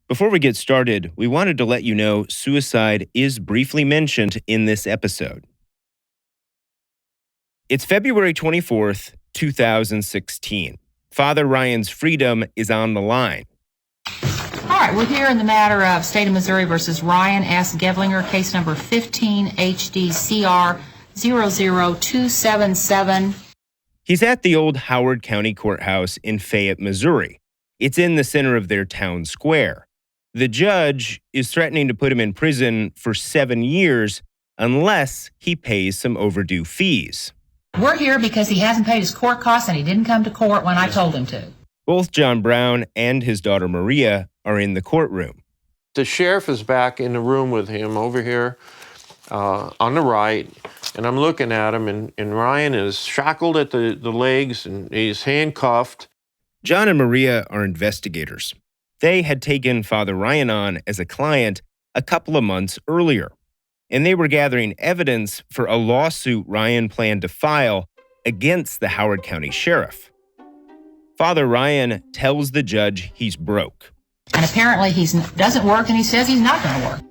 Before we get started, we wanted to let you know suicide is briefly mentioned in this episode. It's February 24th, 2016. Father Ryan's freedom is on the line. All right, we're here in the matter of State of Missouri versus Ryan S. Gevlinger, case number 15 HDCR 00277. He's at the old Howard County Courthouse in Fayette, Missouri. It's in the center of their town square. The judge is threatening to put him in prison for 7 years unless he pays some overdue fees. We're here because he hasn't paid his court costs and he didn't come to court when I told him to. Both John Brown and his daughter Maria are in the courtroom. The sheriff is back in the room with him over here on the right, and I'm looking at him, and Ryan is shackled at the legs and he's handcuffed. John and Maria are investigators. They had taken Father Ryan on as a client a couple of months earlier, and they were gathering evidence for a lawsuit Ryan planned to file against the Howard County Sheriff. Father Ryan tells the judge he's broke. And apparently he doesn't work, and he says he's not going to work.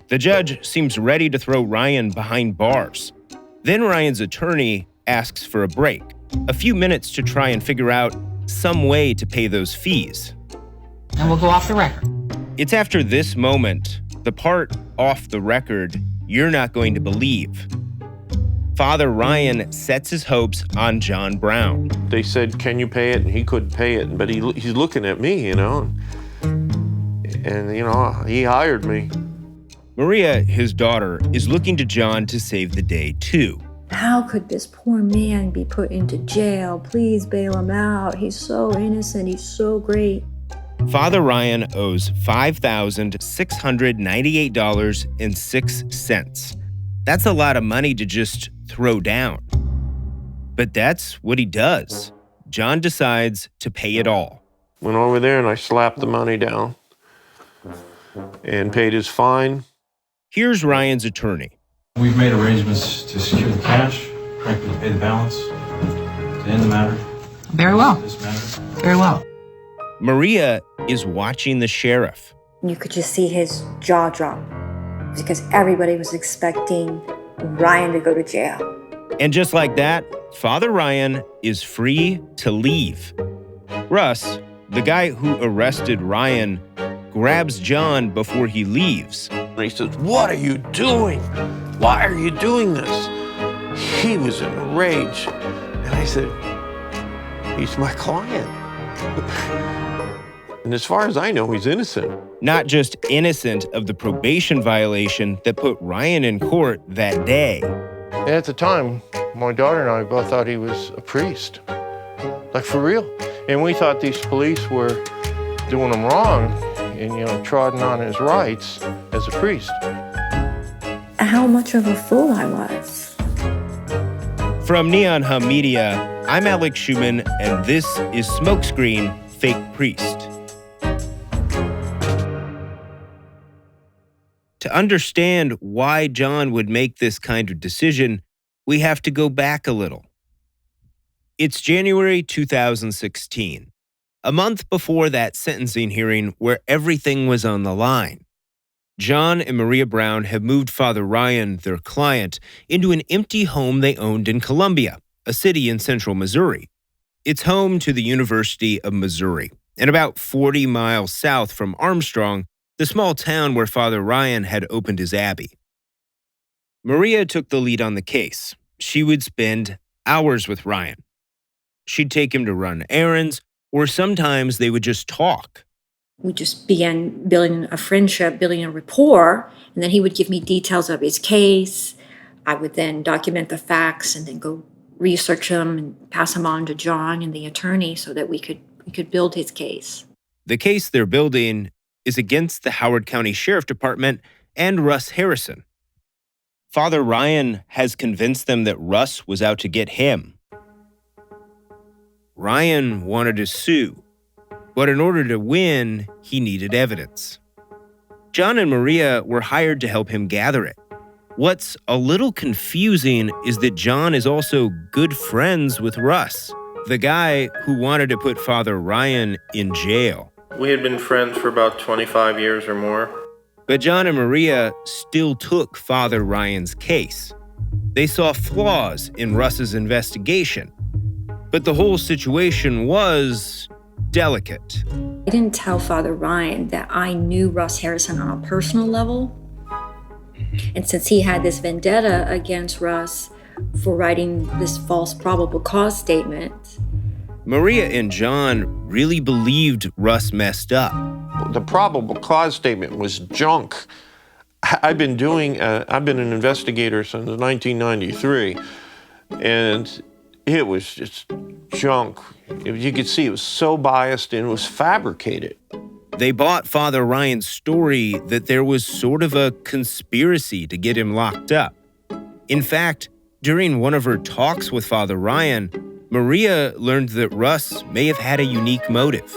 The judge seems ready to throw Ryan behind bars. Then Ryan's attorney asks for a break, a few minutes to try and figure out some way to pay those fees. And we'll go off the record. It's after this moment, the part off the record you're not going to believe. Father Ryan sets his hopes on John Brown. They said, "Can you pay it?" And he couldn't pay it, but he's looking at me, and he hired me. Maria, his daughter, is looking to John to save the day too. How could this poor man be put into jail? Please bail him out. He's so innocent. He's so great. Father Ryan owes $5,698.06. That's a lot of money to just throw down. But that's what he does. John decides to pay it all. Went over there and I slapped the money down and paid his fine. Here's Ryan's attorney. We've made arrangements to secure the cash, frankly, to pay the balance, to end the matter. Very well. This matter. Very well. Maria is watching the sheriff. You could just see his jaw drop because everybody was expecting Ryan to go to jail. And just like that, Father Ryan is free to leave. Russ, the guy who arrested Ryan, grabs John before he leaves. And he says, "What are you doing? Why are you doing this?" He was in a rage. And I said, "He's my client." And as far as I know, he's innocent. Not just innocent of the probation violation that put Ryan in court that day. At the time, my daughter and I both thought he was a priest. Like, for real. And we thought these police were doing him wrong and, trodding on his rights as a priest. How much of a fool I was. From Neon Hum Media, I'm Alex Schumann, and this is Smokescreen Fake Priest. To understand why John would make this kind of decision, we have to go back a little. It's January 2016, a month before that sentencing hearing where everything was on the line. John and Maria Brown have moved Father Ryan, their client, into an empty home they owned in Columbia, a city in central Missouri. It's home to the University of Missouri, and about 40 miles south from Armstrong, the small town where Father Ryan had opened his abbey. Maria took the lead on the case. She would spend hours with Ryan. She'd take him to run errands, or sometimes they would just talk. We just began building a friendship, building a rapport, and then he would give me details of his case. I would then document the facts and then go research them and pass them on to John and the attorney so that we could build his case. The case they're building is against the Howard County Sheriff Department and Russ Harrison. Father Ryan has convinced them that Russ was out to get him. Ryan wanted to sue, but in order to win, he needed evidence. John and Maria were hired to help him gather it. What's a little confusing is that John is also good friends with Russ, the guy who wanted to put Father Ryan in jail. We had been friends for about 25 years or more. But John and Maria still took Father Ryan's case. They saw flaws in Russ's investigation, but the whole situation was delicate. I didn't tell Father Ryan that I knew Russ Harrison on a personal level. And since he had this vendetta against Russ for writing this false probable cause statement, Maria and John really believed Russ messed up. The probable cause statement was junk. I've been an investigator since 1993, and it was just junk. You could see it was so biased and it was fabricated. They bought Father Ryan's story that there was sort of a conspiracy to get him locked up. In fact, during one of her talks with Father Ryan, Maria learned that Russ may have had a unique motive.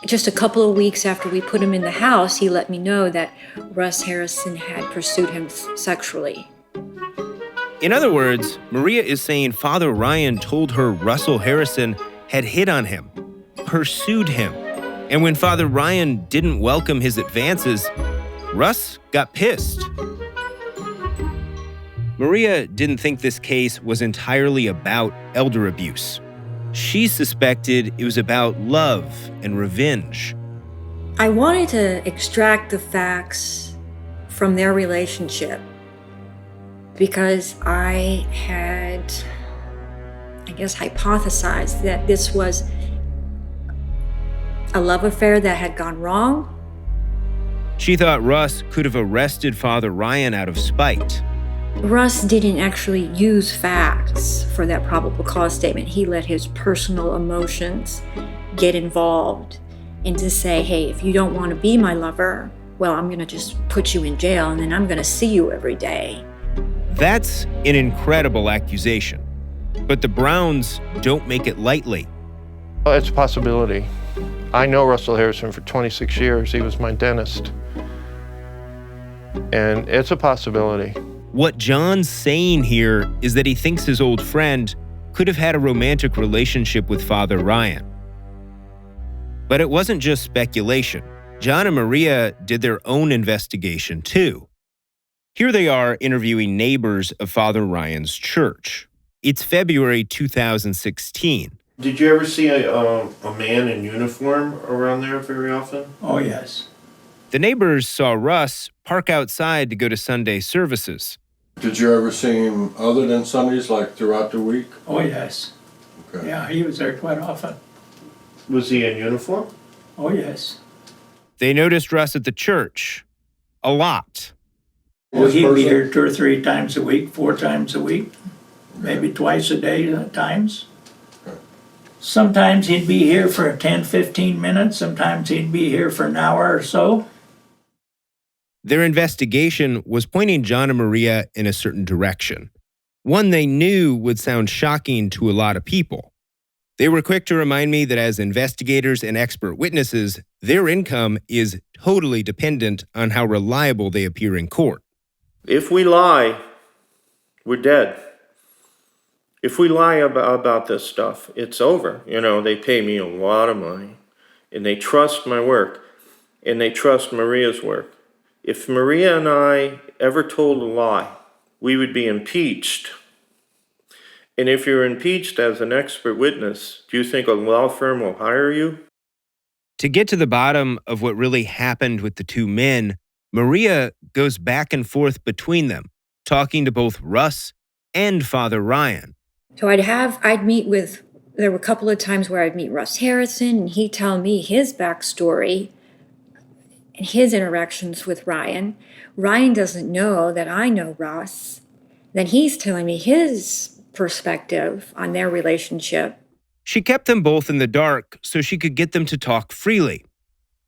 just a couple of weeks after we put him in the house, he let me know that Russ Harrison had pursued him sexually. In other words, Maria is saying Father Ryan told her Russell Harrison had hit on him, pursued him, and when Father Ryan didn't welcome his advances, Russ got pissed. Maria didn't think this case was entirely about elder abuse. She suspected it was about love and revenge. I wanted to extract the facts from their relationship because I had, hypothesized that this was a love affair that had gone wrong. She thought Russ could have arrested Father Ryan out of spite. Russ didn't actually use facts for that probable cause statement. He let his personal emotions get involved and to say, hey, if you don't want to be my lover, well, I'm going to just put you in jail and then I'm going to see you every day. That's an incredible accusation, but the Browns don't make it lightly. Well, it's a possibility. I know Russell Harrison for 26 years. He was my dentist. And it's a possibility. What John's saying here is that he thinks his old friend could have had a romantic relationship with Father Ryan. But it wasn't just speculation. John and Maria did their own investigation too. Here they are interviewing neighbors of Father Ryan's church. It's February 2016. Did you ever see a man in uniform around there very often? Oh, yes. The neighbors saw Russ park outside to go to Sunday services. Did you ever see him other than Sundays, like throughout the week? Oh, yes. Okay. Yeah, he was there quite often. Was he in uniform? Oh, yes. They noticed Russ at the church. A lot. Well, he'd be here 2 or 3 times a week, 4 times a week, maybe twice a day at times. Okay. Sometimes he'd be here for 10, 15 minutes. Sometimes he'd be here for an hour or so. Their investigation was pointing John and Maria in a certain direction, one they knew would sound shocking to a lot of people. They were quick to remind me that as investigators and expert witnesses, their income is totally dependent on how reliable they appear in court. If we lie, we're dead. If we lie about this stuff, it's over. You know, they pay me a lot of money, and they trust my work, and they trust Maria's work. If Maria and I ever told a lie, we would be impeached. And if you're impeached as an expert witness, do you think a law firm will hire you? To get to the bottom of what really happened with the two men, Maria goes back and forth between them, talking to both Russ and Father Ryan. So there were a couple of times where I'd meet Russ Harrison and he'd tell me his backstory and his interactions with Ryan. Ryan doesn't know that I know Russ. Then he's telling me his perspective on their relationship. She kept them both in the dark so she could get them to talk freely.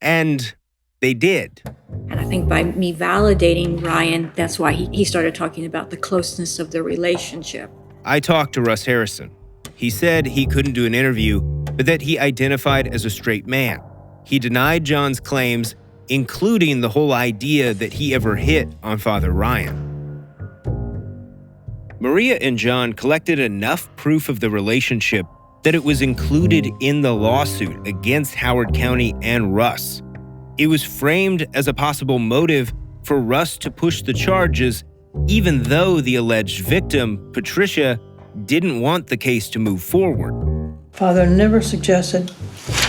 And they did. And I think by me validating Ryan, that's why he started talking about the closeness of their relationship. I talked to Russ Harrison. He said he couldn't do an interview, but that he identified as a straight man. He denied John's claims, including the whole idea that he ever hit on Father Ryan. Maria and John collected enough proof of the relationship that it was included in the lawsuit against Howard County and Russ. It was framed as a possible motive for Russ to push the charges, even though the alleged victim, Patricia, didn't want the case to move forward. Father never suggested,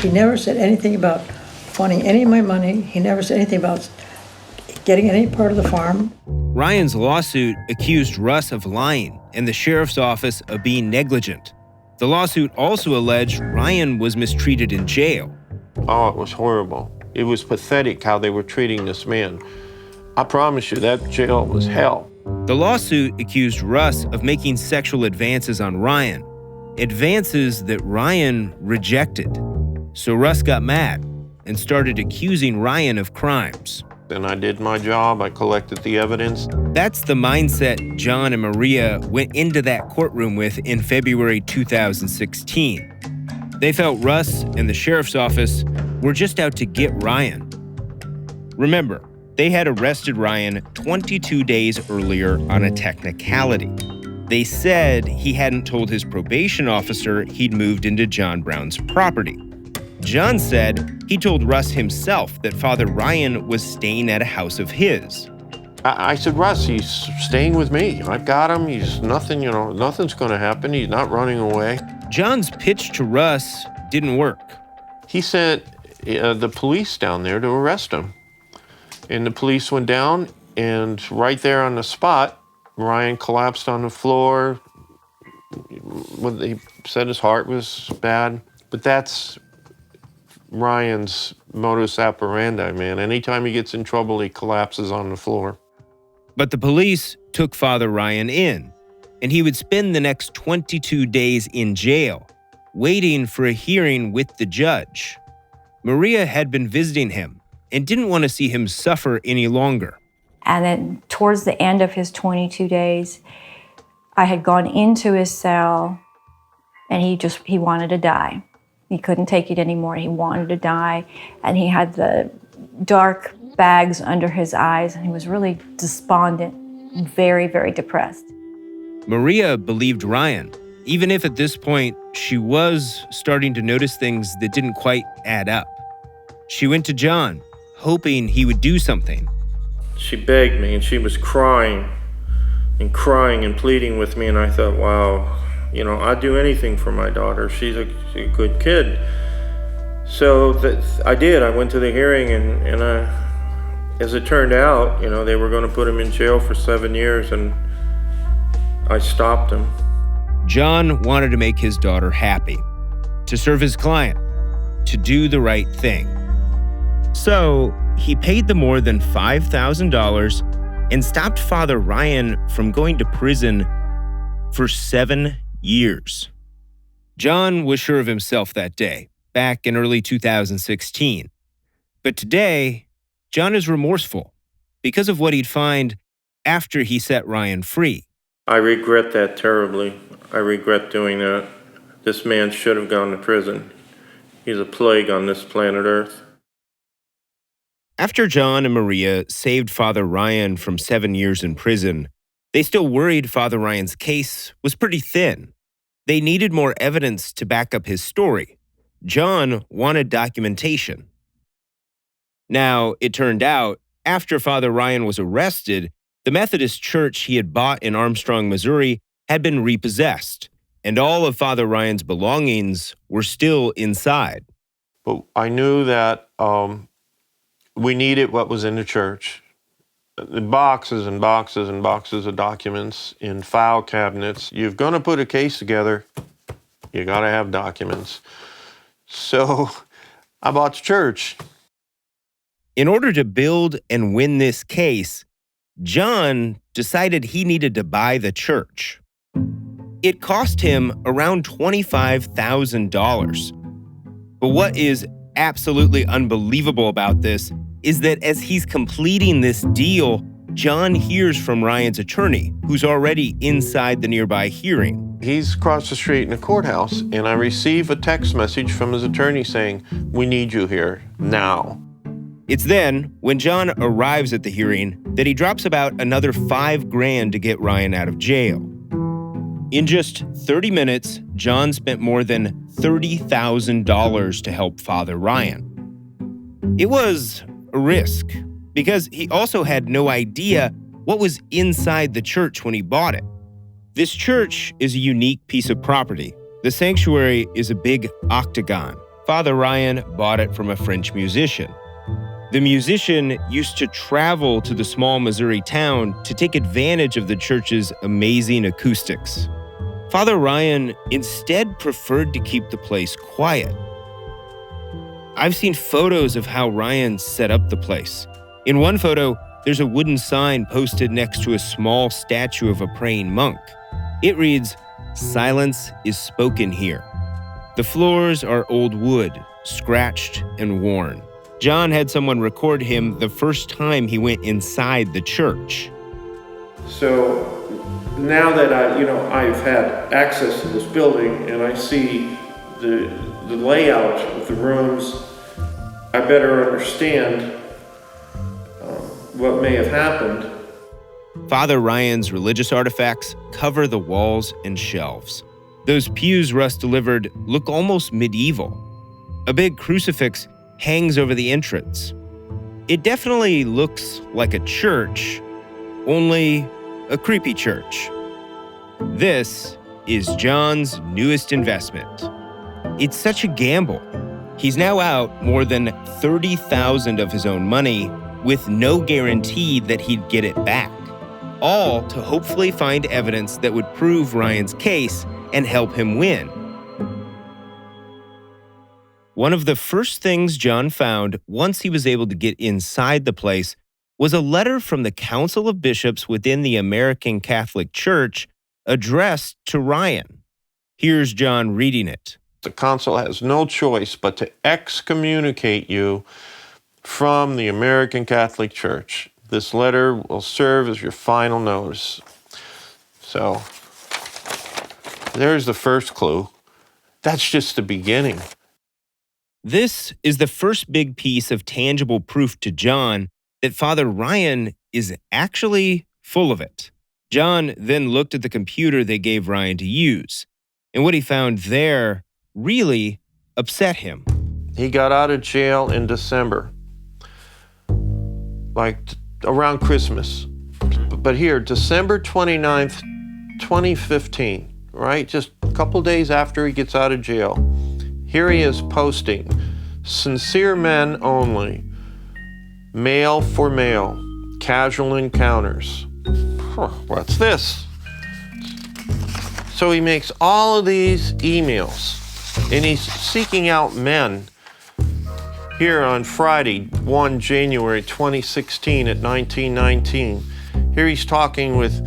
he never said anything about wanting any of my money. He never said anything about getting any part of the farm. Ryan's lawsuit accused Russ of lying and the sheriff's office of being negligent. The lawsuit also alleged Ryan was mistreated in jail. Oh, it was horrible. It was pathetic how they were treating this man. I promise you, that jail was hell. The lawsuit accused Russ of making sexual advances on Ryan, advances that Ryan rejected. So Russ got mad and started accusing Ryan of crimes. And I did my job. I collected the evidence. That's the mindset John and Maria went into that courtroom with in February 2016. They felt Russ and the sheriff's office were just out to get Ryan. Remember, they had arrested Ryan 22 days earlier on a technicality. They said he hadn't told his probation officer he'd moved into John Brown's property. John said he told Russ himself that Father Ryan was staying at a house of his. I said, Russ, he's staying with me. I've got him. He's nothing, nothing's going to happen. He's not running away. John's pitch to Russ didn't work. He sent the police down there to arrest him. And the police went down, and right there on the spot, Ryan collapsed on the floor. He said his heart was bad. But that's Ryan's modus operandi, man. Anytime he gets in trouble, he collapses on the floor. But the police took Father Ryan in, and he would spend the next 22 days in jail, waiting for a hearing with the judge. Maria had been visiting him and didn't want to see him suffer any longer. And then towards the end of his 22 days, I had gone into his cell, and he wanted to die. He couldn't take it anymore. He wanted to die, and he had the dark bags under his eyes, and he was really despondent, very, very depressed. Maria believed Ryan, even if at this point she was starting to notice things that didn't quite add up. She went to John, hoping he would do something. She begged me, and she was crying and pleading with me, and I thought, wow, I'd do anything for my daughter. She's a good kid. So I did. I went to the hearing, and as it turned out, they were going to put him in jail for 7 years, and I stopped him. John wanted to make his daughter happy, to serve his client, to do the right thing. So he paid the more than $5,000 and stopped Father Ryan from going to prison for 7 years. John was sure of himself that day, back in early 2016. But today, John is remorseful because of what he'd find after he set Ryan free. I regret that terribly. I regret doing that. This man should have gone to prison. He's a plague on this planet Earth. After John and Maria saved Father Ryan from 7 years in prison, they still worried Father Ryan's case was pretty thin. They needed more evidence to back up his story. John wanted documentation. Now, it turned out, after Father Ryan was arrested, the Methodist church he had bought in Armstrong, Missouri, had been repossessed, and all of Father Ryan's belongings were still inside. But I knew that we needed what was in the church. The boxes and boxes and boxes of documents in file cabinets. You're going to put a case together, you got to have documents. So I bought the church. In order to build and win this case, John decided he needed to buy the church. It cost him around $25,000. But what is absolutely unbelievable about this is that as he's completing this deal, John hears from Ryan's attorney, who's already inside the nearby hearing. He's across the street in the courthouse, and I receive a text message from his attorney saying, "We need you here now." It's then, when John arrives at the hearing, that he drops about another $5,000 to get Ryan out of jail. In just 30 minutes, John spent more than $30,000 to help Father Ryan. It was a risk because he also had no idea what was inside the church when he bought it. This church is a unique piece of property. The sanctuary is a big octagon. Father Ryan bought it from a French musician. The musician used to travel to the small Missouri town to take advantage of the church's amazing acoustics. Father Ryan instead preferred to keep the place quiet. I've seen photos of how Ryan set up the place. In one photo, there's a wooden sign posted next to a small statue of a praying monk. It reads, "Silence is spoken here." The floors are old wood, scratched and worn. John had someone record him the first time he went inside the church. So now that I've had access to this building and I see the layout of the rooms, I better understand what may have happened. Father Ryan's religious artifacts cover the walls and shelves. Those pews Russ delivered look almost medieval. A big crucifix hangs over the entrance. It definitely looks like a church, only a creepy church. This is John's newest investment. It's such a gamble. He's now out more than $30,000 of his own money with no guarantee that he'd get it back, all to hopefully find evidence that would prove Ryan's case and help him win. One of the first things John found once he was able to get inside the place was a letter from the Council of Bishops within the American Catholic Church addressed to Ryan. Here's John reading it. The council has no choice but to excommunicate you from the American Catholic Church. This letter will serve as your final notice. So, there's the first clue. That's just the beginning. This is the first big piece of tangible proof to John that Father Ryan is actually full of it. John then looked at the computer they gave Ryan to use, and what he found there really upset him. He got out of jail in December, like around Christmas. But here, December 29th, 2015, right? Just a couple days after he gets out of jail, here he is posting, "Sincere men only, male for male, casual encounters." What's this? So he makes all of these emails, and he's seeking out men. Here on Friday, 1 January 2016 at 1919, here he's talking with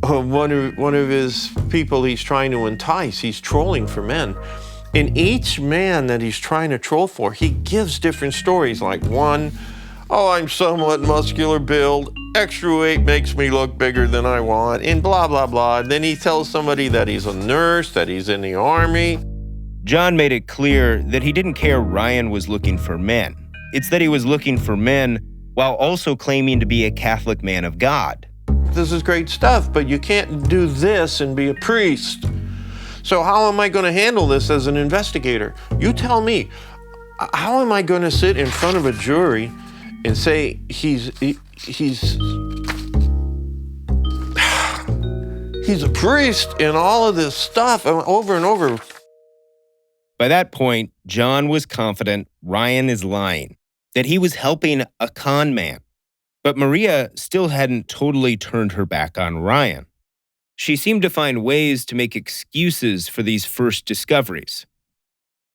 one of his people he's trying to entice. He's trolling for men. And each man that he's trying to troll for, he gives different stories. Like one, "Oh, I'm somewhat muscular build. Extra weight makes me look bigger than I want," and blah, blah, blah. And then he tells somebody that he's a nurse, that he's in the army. John made it clear that he didn't care Ryan was looking for men. It's that he was looking for men while also claiming to be a Catholic man of God. This is great stuff, but you can't do this and be a priest. So how am I going to handle this as an investigator? You tell me. How am I going to sit in front of a jury and say he's a priest and all of this stuff over and over? By that point, John was confident Ryan is lying, that he was helping a con man. But Maria still hadn't totally turned her back on Ryan. She seemed to find ways to make excuses for these first discoveries.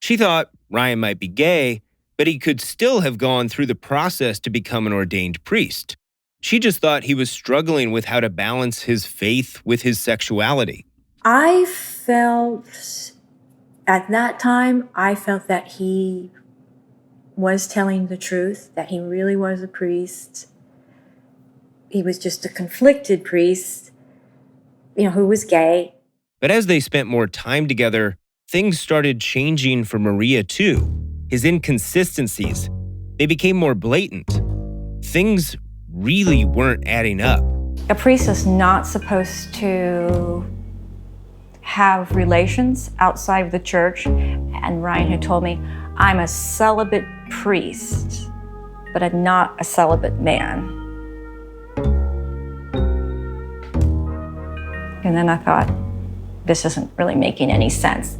She thought Ryan might be gay, but he could still have gone through the process to become an ordained priest. She just thought he was struggling with how to balance his faith with his sexuality. I felt, at that time, that he was telling the truth, that he really was a priest. He was just a conflicted priest, who was gay. But as they spent more time together, things started changing for Maria too. His inconsistencies, they became more blatant. Things really weren't adding up. A priest is not supposed to have relations outside of the church. And Ryan had told me, I'm a celibate priest, but I'm not a celibate man. And then I thought, this isn't really making any sense.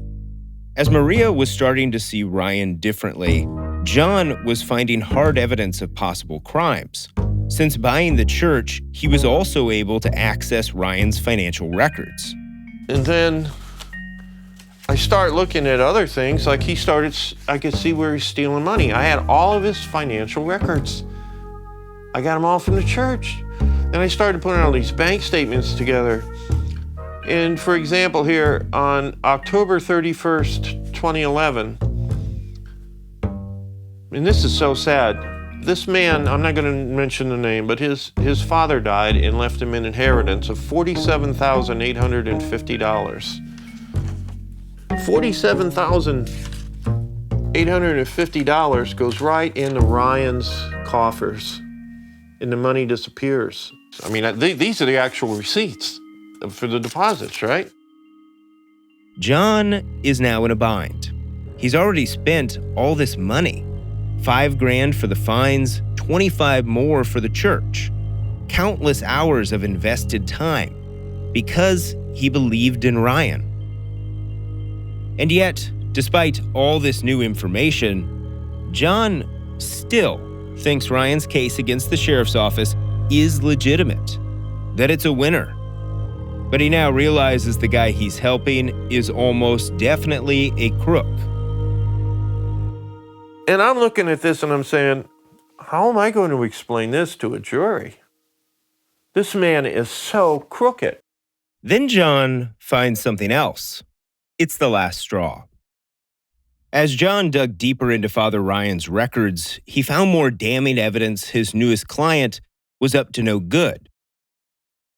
As Maria was starting to see Ryan differently, John was finding hard evidence of possible crimes. Since buying the church, he was also able to access Ryan's financial records. And then I start looking at other things, like I could see where he's stealing money. I had all of his financial records. I got them all from the church. And I started putting all these bank statements together. And for example, here on October 31st, 2011, and this is so sad. This man, I'm not going to mention the name, but his father died and left him an inheritance of $47,850. $47,850 goes right into Ryan's coffers, and the money disappears. I mean, these are the actual receipts for the deposits, right? John is now in a bind. He's already spent all this money. $5,000 for the fines, 25 more for the church. Countless hours of invested time because he believed in Ryan. And yet, despite all this new information, John still thinks Ryan's case against the sheriff's office is legitimate, that it's a winner. But he now realizes the guy he's helping is almost definitely a crook. And I'm looking at this and I'm saying, how am I going to explain this to a jury? This man is so crooked. Then John finds something else. It's the last straw. As John dug deeper into Father Ryan's records, he found more damning evidence his newest client was up to no good.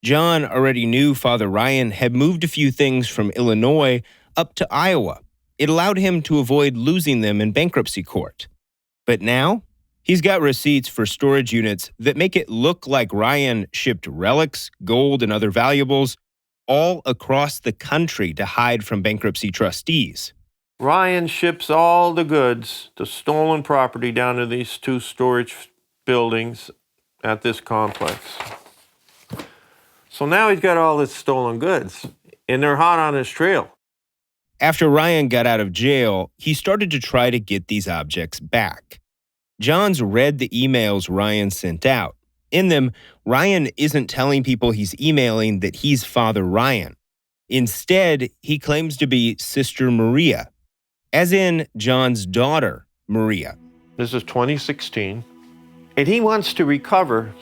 John already knew Father Ryan had moved a few things from Illinois up to Iowa. It allowed him to avoid losing them in bankruptcy court. But now, he's got receipts for storage units that make it look like Ryan shipped relics, gold, and other valuables all across the country to hide from bankruptcy trustees. Ryan ships all the goods, the stolen property, down to these 2 storage buildings at this complex. So now he's got all this stolen goods, and they're hot on his trail. After Ryan got out of jail, he started to try to get these objects back. John's read the emails Ryan sent out. In them, Ryan isn't telling people he's emailing that he's Father Ryan. Instead, he claims to be Sister Maria, as in John's daughter, Maria. This is 2016, and he wants to recover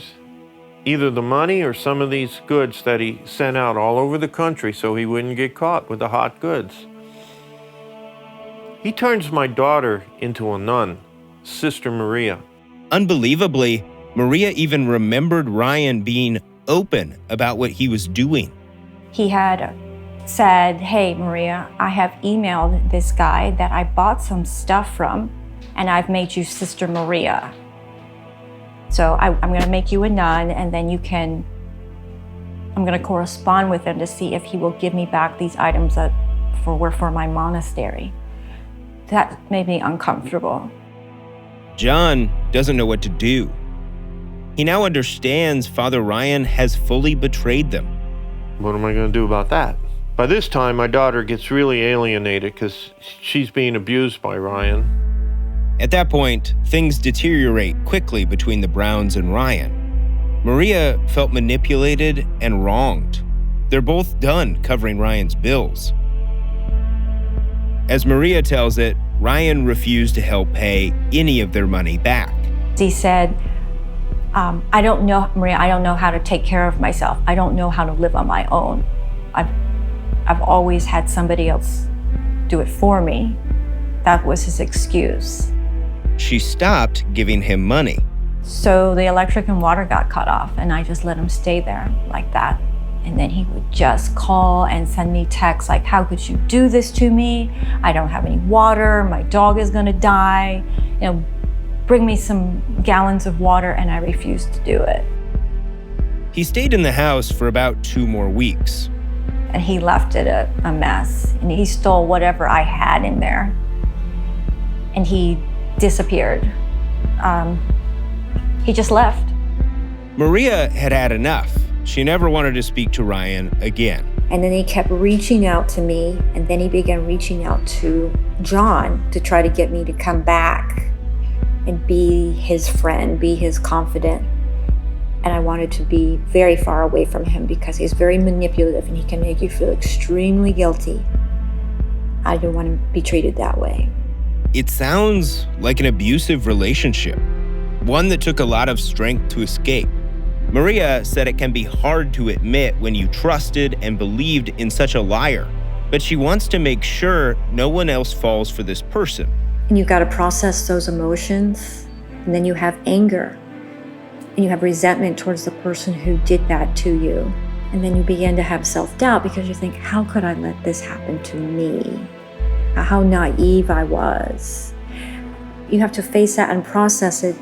either the money or some of these goods that he sent out all over the country so he wouldn't get caught with the hot goods. He turns my daughter into a nun, Sister Maria. Unbelievably, Maria even remembered Ryan being open about what he was doing. He had said, hey, Maria, I have emailed this guy that I bought some stuff from, and I've made you Sister Maria. So I'm going to make you a nun, and then I'm going to correspond with him to see if he will give me back these items that were for my monastery. That made me uncomfortable. John doesn't know what to do. He now understands Father Ryan has fully betrayed them. What am I going to do about that? By this time, my daughter gets really alienated because she's being abused by Ryan. At that point, things deteriorate quickly between the Browns and Ryan. Maria felt manipulated and wronged. They're both done covering Ryan's bills. As Maria tells it, Ryan refused to help pay any of their money back. He said, I don't know, Maria, I don't know how to take care of myself. I don't know how to live on my own. I've always had somebody else do it for me. That was his excuse. She stopped giving him money. So the electric and water got cut off, and I just let him stay there like that. And then he would just call and send me texts like, how could you do this to me? I don't have any water. My dog is going to die. Bring me some gallons of water, and I refused to do it. He stayed in the house for about 2 more weeks. and he left it a mess. And he stole whatever I had in there. And he disappeared. He just left. Maria had had enough. She never wanted to speak to Ryan again. And then he kept reaching out to me, and then he began reaching out to John to try to get me to come back and be his friend, be his confidant. And I wanted to be very far away from him because he's very manipulative and he can make you feel extremely guilty. I didn't want to be treated that way. It sounds like an abusive relationship, one that took a lot of strength to escape. Maria said it can be hard to admit when you trusted and believed in such a liar, but she wants to make sure no one else falls for this person. And you've got to process those emotions, and then you have anger, and you have resentment towards the person who did that to you. And then you begin to have self-doubt because you think, how could I let this happen to me? How naive I was. You have to face that and process it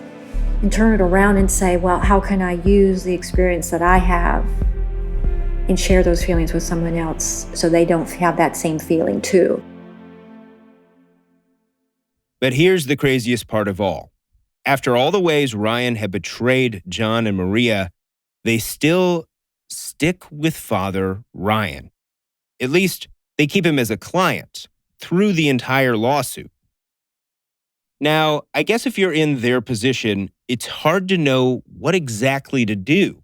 and turn it around and say, well, how can I use the experience that I have and share those feelings with someone else so they don't have that same feeling too? But here's the craziest part of all. After all the ways Ryan had betrayed John and Maria, they still stick with Father Ryan. At least they keep him as a client through the entire lawsuit. Now, I guess if you're in their position, it's hard to know what exactly to do.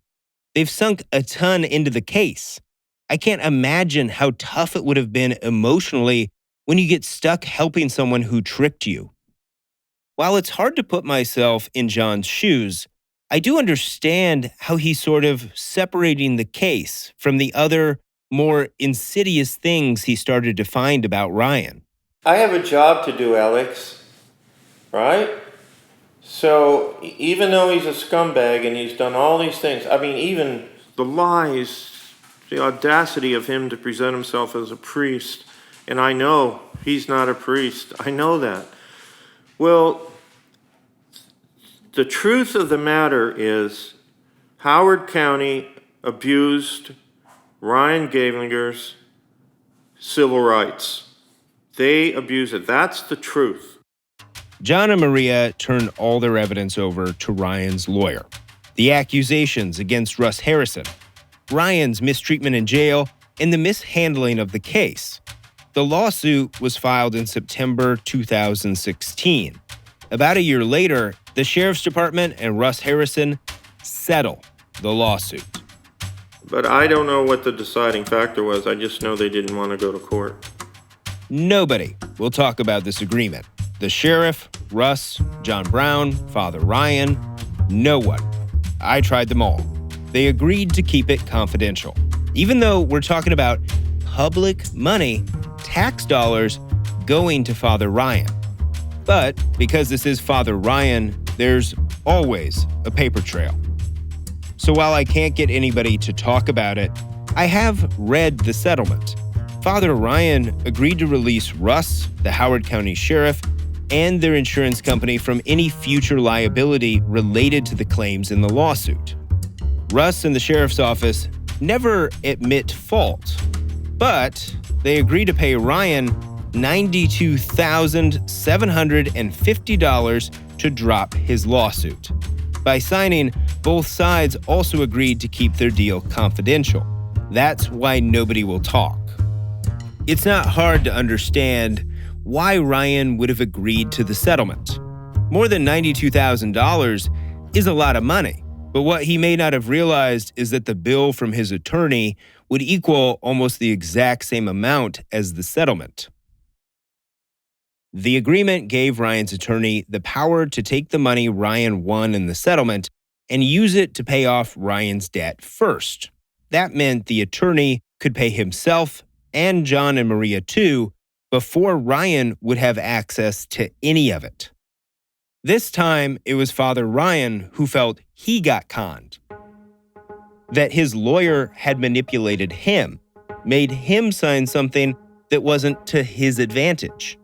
They've sunk a ton into the case. I can't imagine how tough it would have been emotionally when you get stuck helping someone who tricked you. While it's hard to put myself in John's shoes, I do understand how he's sort of separating the case from the other, more insidious things he started to find about Ryan. I have a job to do, Alex, right? So even though he's a scumbag and he's done all these things, I mean, even the lies, the audacity of him to present himself as a priest, and I know he's not a priest. I know that. Well, the truth of the matter is Howard County abused Ryan Gavlinger's civil rights. They abused it. That's the truth. John and Maria turned all their evidence over to Ryan's lawyer. The accusations against Russ Harrison, Ryan's mistreatment in jail, and the mishandling of the case. The lawsuit was filed in September 2016. About a year later, the Sheriff's Department and Russ Harrison settle the lawsuit. But I don't know what the deciding factor was. I just know they didn't want to go to court. Nobody will talk about this agreement. The sheriff, Russ, John Brown, Father Ryan, no one. I tried them all. They agreed to keep it confidential. Even though we're talking about public money, tax dollars going to Father Ryan. But because this is Father Ryan, there's always a paper trail. So while I can't get anybody to talk about it, I have read the settlement. Father Ryan agreed to release Russ, the Howard County Sheriff, and their insurance company from any future liability related to the claims in the lawsuit. Russ and the Sheriff's Office never admit fault, but they agree to pay Ryan $92,750 to drop his lawsuit. By signing, both sides also agreed to keep their deal confidential. That's why nobody will talk. It's not hard to understand why Ryan would have agreed to the settlement. More than $92,000 is a lot of money, but what he may not have realized is that the bill from his attorney would equal almost the exact same amount as the settlement. The agreement gave Ryan's attorney the power to take the money Ryan won in the settlement and use it to pay off Ryan's debt first. That meant the attorney could pay himself and John and Maria too before Ryan would have access to any of it. This time, it was Father Ryan who felt he got conned. That his lawyer had manipulated him, made him sign something that wasn't to his advantage.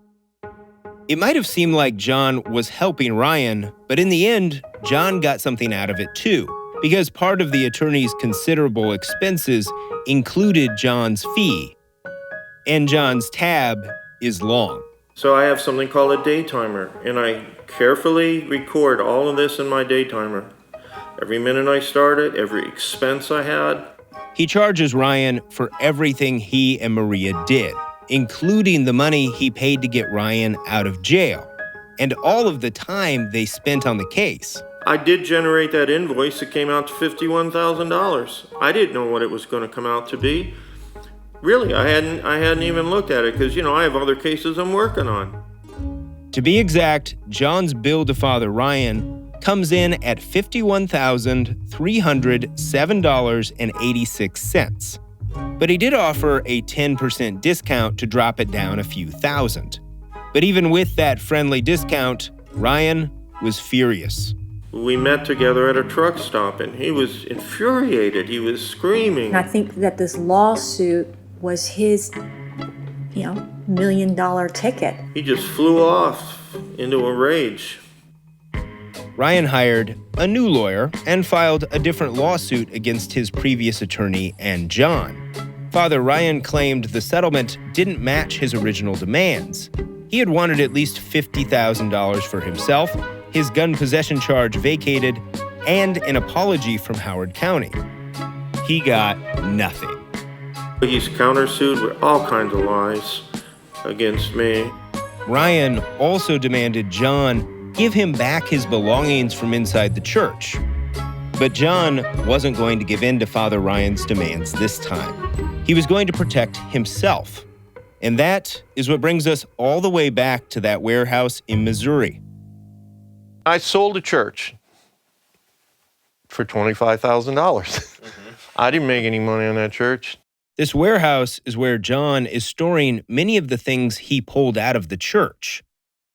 It might have seemed like John was helping Ryan, but in the end, John got something out of it too, because part of the attorney's considerable expenses included John's fee. And John's tab is long. So I have something called a day timer, and I carefully record all of this in my day timer. Every minute I start it, every expense I had. He charges Ryan for everything he and Maria did, including the money he paid to get Ryan out of jail, and all of the time they spent on the case. I did generate that invoice. It came out to $51,000. I didn't know what it was going to come out to be. Really, I hadn't even looked at it because, I have other cases I'm working on. To be exact, John's bill to Father Ryan comes in at $51,307.86. But he did offer a 10% discount to drop it down a few thousand. But even with that friendly discount, Ryan was furious. We met together at a truck stop, and he was infuriated. He was screaming. And I think that this lawsuit was his, $1 million ticket. He just flew off into a rage. Ryan hired a new lawyer and filed a different lawsuit against his previous attorney and John. Father Ryan claimed the settlement didn't match his original demands. He had wanted at least $50,000 for himself, his gun possession charge vacated, and an apology from Howard County. He got nothing. He's countersued with all kinds of lies against me. Ryan also demanded John give him back his belongings from inside the church. But John wasn't going to give in to Father Ryan's demands this time. He was going to protect himself. And that is what brings us all the way back to that warehouse in Missouri. I sold a church for $25,000. I didn't make any money on that church. This warehouse is where John is storing many of the things he pulled out of the church.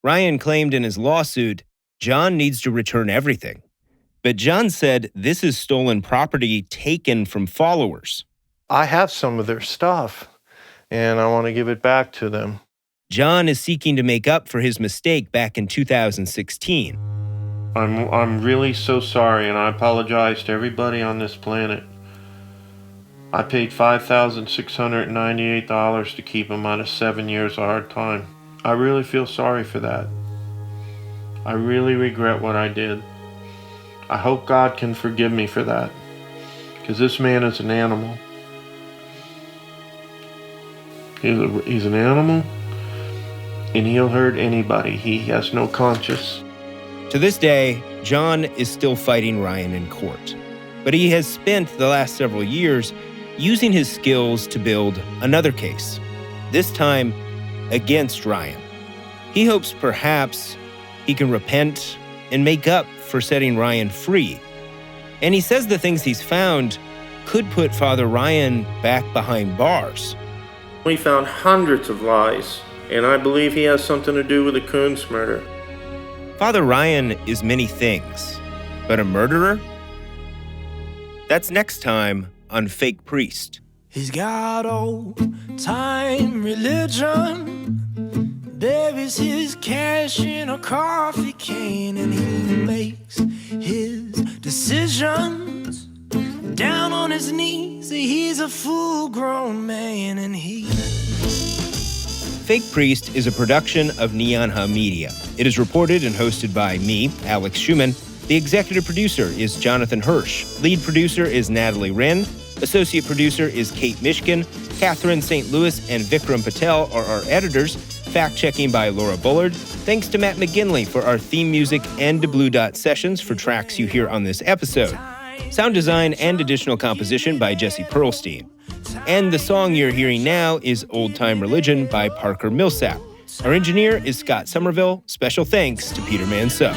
Ryan claimed in his lawsuit, John needs to return everything. But John said this is stolen property taken from followers. I have some of their stuff, and I want to give it back to them. John is seeking to make up for his mistake back in 2016. I'm really so sorry, and I apologize to everybody on this planet. I paid $5,698 to keep him out of 7 years of hard time. I really feel sorry for that. I really regret what I did. I hope God can forgive me for that, because this man is an animal. He's an animal, and he'll hurt anybody. He has no conscience. To this day, John is still fighting Ryan in court. But he has spent the last several years using his skills to build another case, this time against Ryan. He hopes perhaps he can repent and make up for setting Ryan free. And he says the things he's found could put Father Ryan back behind bars. We found hundreds of lies, and I believe he has something to do with the Coons murder. Father Ryan is many things, but a murderer? That's next time on Fake Priest. He's got old-time religion, buries his cash in a coffee can, and he makes his decisions down on his knees. He's a full-grown man, and he... Fake Priest is a production of Neon Hum Media. It is reported and hosted by me, Alex Schumann. The executive producer is Jonathan Hirsch. Lead producer is Natalie Wren. Associate producer is Kate Mishkin. Catherine St. Louis and Vikram Patel are our editors. Fact-checking by Laura Bullard. Thanks to Matt McGinley for our theme music and to Blue Dot Sessions for tracks you hear on this episode. Sound design and additional composition by Jesse Pearlstein. And the song you're hearing now is Old Time Religion by Parker Millsap. Our engineer is Scott Somerville. Special thanks to Peter Manseau.